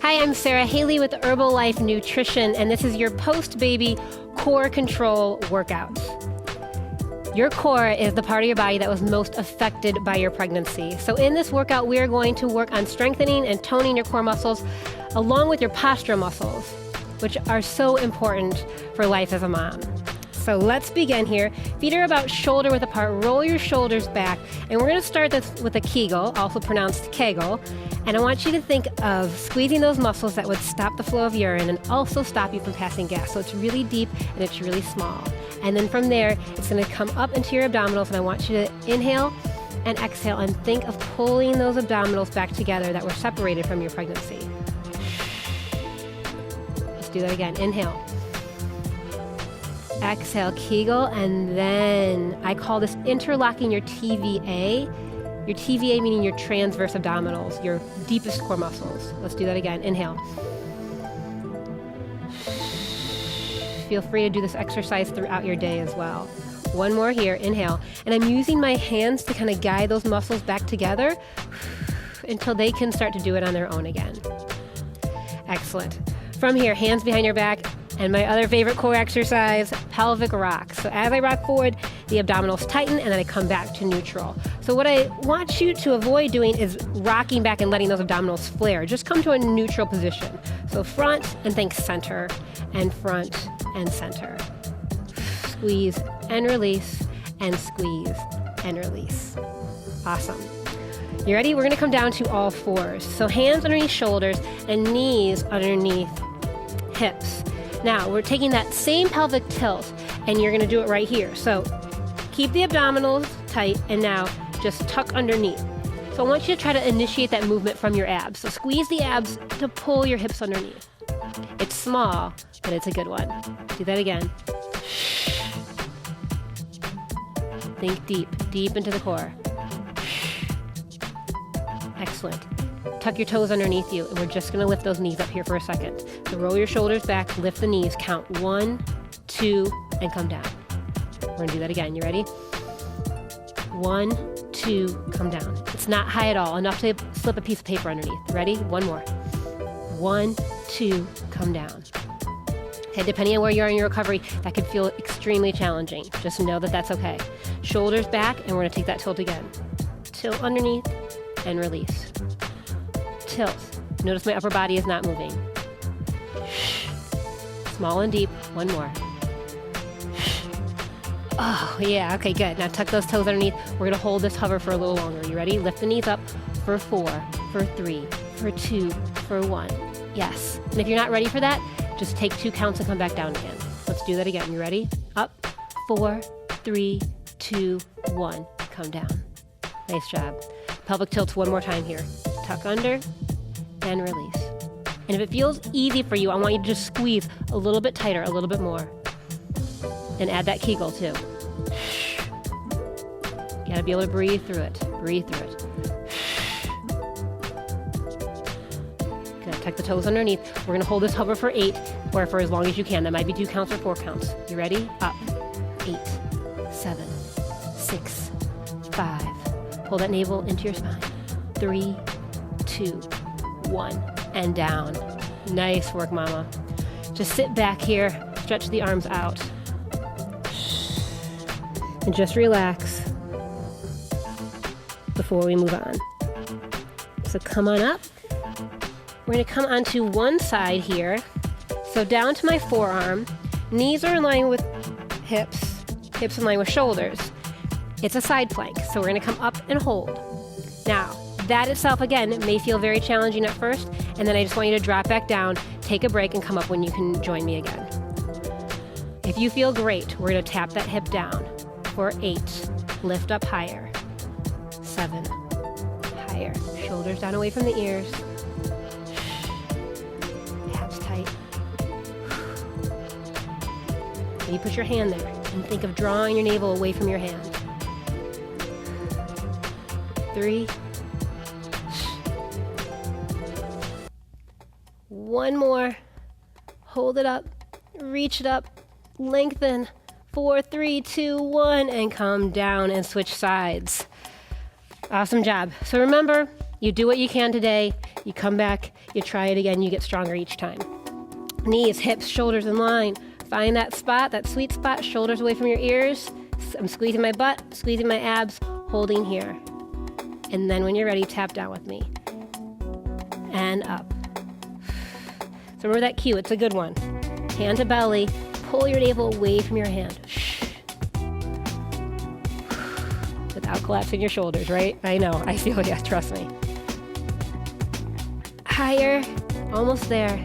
Hi, I'm Sarah Haley with Herbalife Nutrition, and this is your post-baby core control workout. Your core is the part of your body that was most affected by your pregnancy. So in this workout, we are going to work on strengthening and toning your core muscles along with your postural muscles, which are so important for life as a mom. So let's begin here. Feet are about shoulder width apart. Roll your shoulders back. And we're going to start this with a Kegel, also pronounced Kegel. And I want you to think of squeezing those muscles that would stop the flow of urine and also stop you from passing gas. So it's really deep and it's really small. And then from there, it's going to come up into your abdominals. And I want you to inhale and exhale and think of pulling those abdominals back together that were separated from your pregnancy. Let's do that again. Inhale. Exhale, Kegel, and then I call this interlocking your TVA. Your TVA meaning your transverse abdominals, your deepest core muscles. Let's do that again. Inhale. Feel free to do this exercise throughout your day as well. One more here. Inhale. And I'm using my hands to kind of guide those muscles back together until they can start to do it on their own again. Excellent. From here, hands behind your back. And my other favorite core exercise, pelvic rock. So as I rock forward, the abdominals tighten and then I come back to neutral. So what I want you to avoid doing is rocking back and letting those abdominals flare. Just come to a neutral position. So front and think center, and front and center. Squeeze and release, and squeeze and release. Awesome. You ready? We're gonna come down to all fours. So hands underneath shoulders and knees underneath hips. Now, we're taking that same pelvic tilt, and you're going to do it right here. So keep the abdominals tight, and now just tuck underneath. So I want you to try to initiate that movement from your abs. So squeeze the abs to pull your hips underneath. It's small, but it's a good one. Do that again. Think deep, deep into the core. Excellent. Tuck your toes underneath you, and we're just going to lift those knees up here for a second. So roll your shoulders back, lift the knees, count 1, 2, and come down. We're going to do that again. You ready? 1, 2, come down. It's not high at all, enough to slip a piece of paper underneath. Ready? One more. 1, 2, come down. Okay, depending on where you are in your recovery, that could feel extremely challenging. Just know that that's okay. Shoulders back, and we're going to take that tilt again. Tilt underneath and release. Tilt. Notice my upper body is not moving. Small and deep. One more. Oh, yeah. Okay, good. Now tuck those toes underneath. We're going to hold this hover for a little longer. You ready? Lift the knees up for 4, for 3, for 2, for 1. Yes. And if you're not ready for that, just take 2 counts and come back down again. Let's do that again. You ready? Up. 4, 3, 2, 1. Come down. Nice job. Pelvic tilts one more time here. Tuck under and release. And if it feels easy for you, I want you to just squeeze a little bit tighter, a little bit more. And add that Kegel too. You gotta be able to breathe through it. Breathe through it. Good. Tuck the toes underneath. We're gonna hold this hover for 8, or for as long as you can. That might be 2 counts or 4 counts. You ready? Up. 8, 7, 6, 5. Pull that navel into your spine. 3, 2, 1, and down. Nice work, mama. Just sit back here, stretch the arms out, and just relax before we move on. So come on up. We're going to come onto one side here. So down to my forearm. Knees are in line with hips, hips in line with shoulders. It's a side plank, so we're going to come up and hold. Now, that itself, again, may feel very challenging at first, and then I just want you to drop back down, take a break, and come up when you can join me again. If you feel great, we're going to tap that hip down for 8. Lift up higher. 7. Higher. Shoulders down away from the ears. Abs tight. And you put your hand there, and think of drawing your navel away from your hand. 3. One more. Hold it up. Reach it up. Lengthen. 4, 3, 2, 1, and come down and switch sides. Awesome job. So remember, You do what you can today, you come back, you try it again, you get stronger each time. Knees, hips, shoulders in line. Find that spot, that sweet spot, shoulders away from your ears. I'm squeezing my butt, squeezing my abs, holding here. And then when you're ready, tap down with me. And up. So remember that cue, it's a good one. Hand to belly, pull your navel away from your hand. Without collapsing your shoulders, right? I know, I feel ya, trust me. Higher, almost there.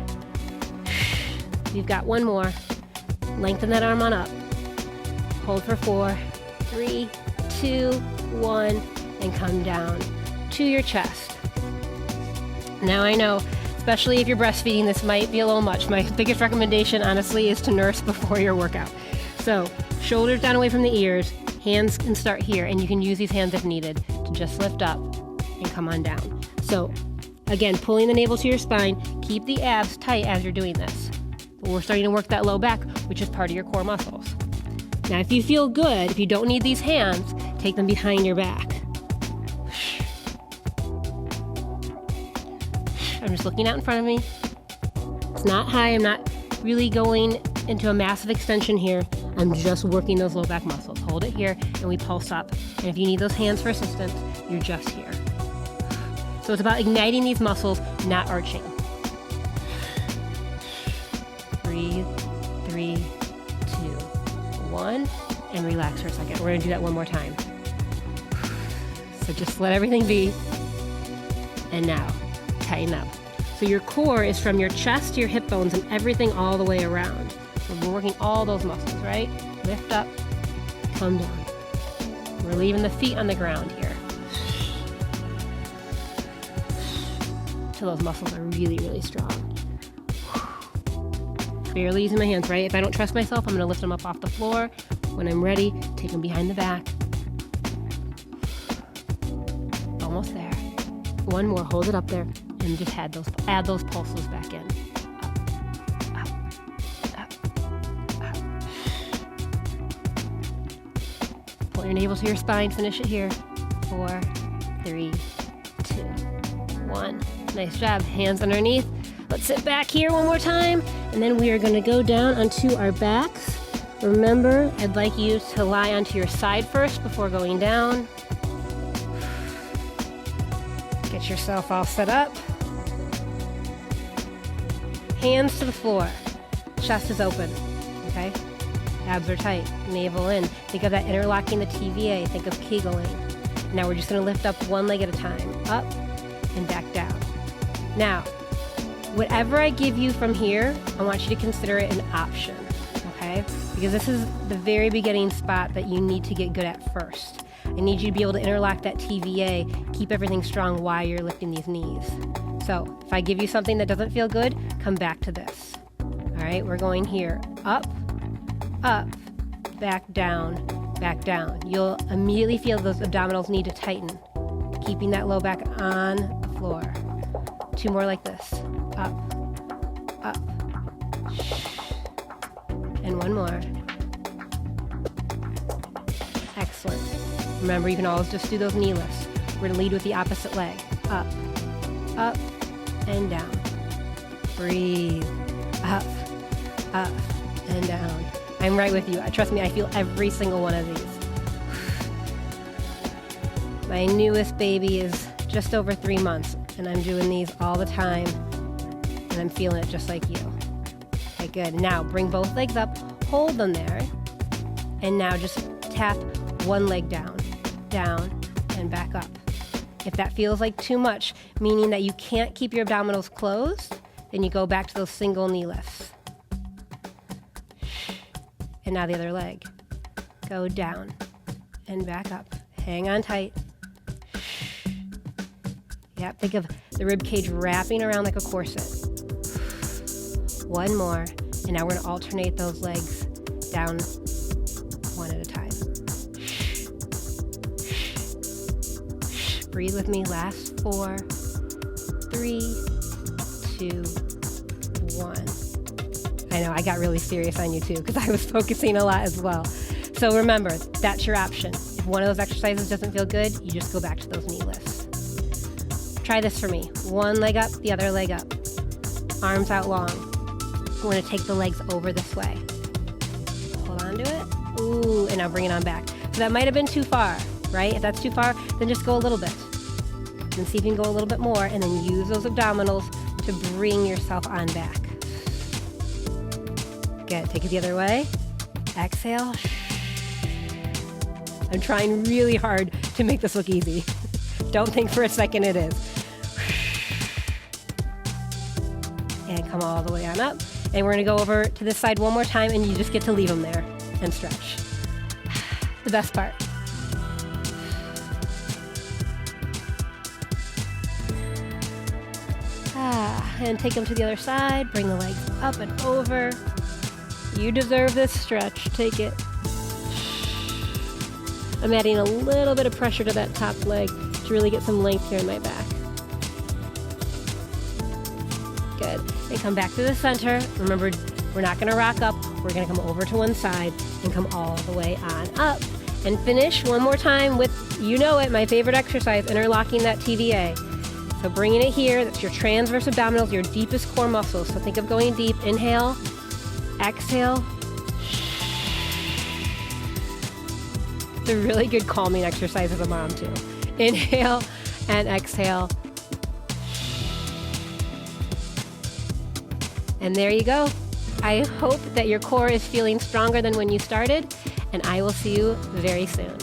You've got one more. Lengthen that arm on up. Hold for 4, 3, 2, 1, and come down to your chest. Now I know, especially if you're breastfeeding, this might be a little much. My biggest recommendation, honestly, is to nurse before your workout. So, shoulders down away from the ears, hands can start here, and you can use these hands if needed to just lift up and come on down. So, again, pulling the navel to your spine, keep the abs tight as you're doing this. But we're starting to work that low back, which is part of your core muscles. Now, if you feel good, if you don't need these hands, take them behind your back. I'm just looking out in front of me. It's not high. I'm not really going into a massive extension here. I'm just working those low back muscles. Hold it here, and we pulse up. And if you need those hands for assistance, you're just here. So it's about igniting these muscles, not arching. Breathe. 3, 2, 1, and relax for a second. We're going to do that one more time. So just let everything be. And now, tighten up. So your core is from your chest to your hip bones and everything all the way around. So we're working all those muscles, right? Lift up, come down. We're leaving the feet on the ground here. Till those muscles are really, really strong. Barely using my hands, right? If I don't trust myself, I'm going to lift them up off the floor. When I'm ready, take them behind the back. Almost there. One more, hold it up there, and just add those pulses back in. Up, up, up, up. Pull your navel to your spine, finish it here. 4, 3, 2, 1. Nice job, hands underneath. Let's sit back here one more time, and then we are going to go down onto our backs. Remember, I'd like you to lie onto your side first before going down. Get yourself all set up. Hands to the floor. Chest is open, okay? Abs are tight, navel in. Think of that interlocking the TVA, think of Kegels. Now we're just going to lift up one leg at a time. Up and back down. Now, whatever I give you from here, I want you to consider it an option, okay? Because this is the very beginning spot that you need to get good at first. I need you to be able to interlock that TVA, keep everything strong while you're lifting these knees. So if I give you something that doesn't feel good, come back to this. All right, we're going here. Up, up, back down, back down. You'll immediately feel those abdominals need to tighten, keeping that low back on the floor. 2 more like this. Up, up, and 1 more. Excellent. Remember, you can always just do those knee lifts. We're going to lead with the opposite leg. Up, up, and down. Breathe. Up, up, and down. I'm right with you. Trust me, I feel every single one of these. My newest baby is just over 3 months, and I'm doing these all the time, and I'm feeling it just like you. Okay, good. Now, bring both legs up, hold them there, and now just tap one leg down, down, and back up. If that feels like too much, meaning that you can't keep your abdominals closed, then you go back to those single knee lifts. And now the other leg. Go down and back up. Hang on tight. Yep, think of the rib cage wrapping around like a corset. 1 more. And now we're going to alternate those legs down one at a time. Breathe with me. Last 4, 3, 2, 1. I know, I got really serious on you too because I was focusing a lot as well. So remember, that's your option. If one of those exercises doesn't feel good, you just go back to those knee lifts. Try try this for me. One leg up, the other leg up. Arms out long. We're gonna take the legs over this way. Hold on to it. Ooh, and now bring it on back. So that might have been too far, right? If that's too far, then just go a little bit. And see if you can go a little bit more, and then use those abdominals to bring yourself on back. Good, take it the other way. Exhale. I'm trying really hard to make this look easy. Don't think for a second it is. And come all the way on up. And we're gonna go over to this side one more time, and you just get to leave them there and stretch. The best part. And take them to the other side. Bring the legs up and over. You deserve this stretch. Take it. I'm adding a little bit of pressure to that top leg to really get some length here in my back. Good. And come back to the center. Remember, we're not going to rock up. We're going to come over to one side and come all the way on up. And finish one more time with, you know it, my favorite exercise, interlocking that TVA. So bringing it here, that's your transverse abdominals, your deepest core muscles. So think of going deep. Inhale, exhale. It's a really good calming exercise as a mom too. Inhale and exhale. And there you go. I hope that your core is feeling stronger than when you started, and I will see you very soon.